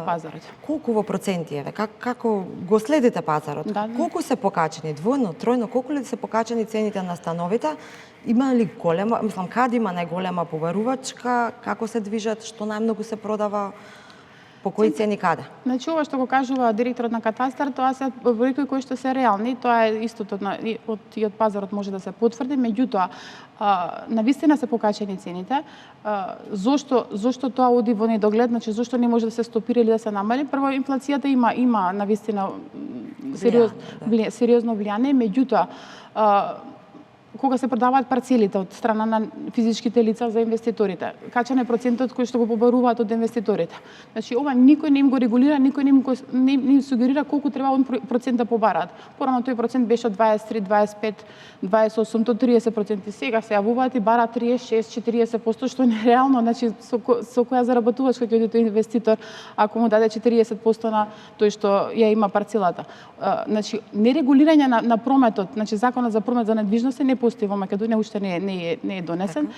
пазарот. Колку во проценти е? Како го следите пазарот? Да. Колку се покачени? Двојно, тројно, колку ли се покачени цените на становите? Има ли голема, каде има најголема поверувачка, како се движат, што најмногу се продава, по кои цени каде? Значи, ова што го кажува директорот на катастар, тоа се бројки кои што се реални, тоа е истото и од пазарот може да се потврди, меѓутоа, навистина се покачени цените. Зошто тоа оди во недоглед, значи зошто не може да се стопира или да се намали? Прво, инфлацијата има навистина сериозно влијание, меѓутоа, кога се продаваат парцелите од страна на физичките лица за инвеститорите, качен е процентот кој што го побаруваат од инвеститорите. Значи, ова никој не им го регулира, никој не им сугерира колку треба он процент да побараат. Порано тој процент беше 23, 25, 28 до 30%. Сега се јавуваат и бараат 36, 40%, што е нереално. Значи, со која заработуваш кога ќе оди тој инвеститор, ако му даде 40% на тој што ја има парцелата. Значи, нерегулирање на прометот, значи законот за промет за недвижност не постои во Македонија, уште не е донесен.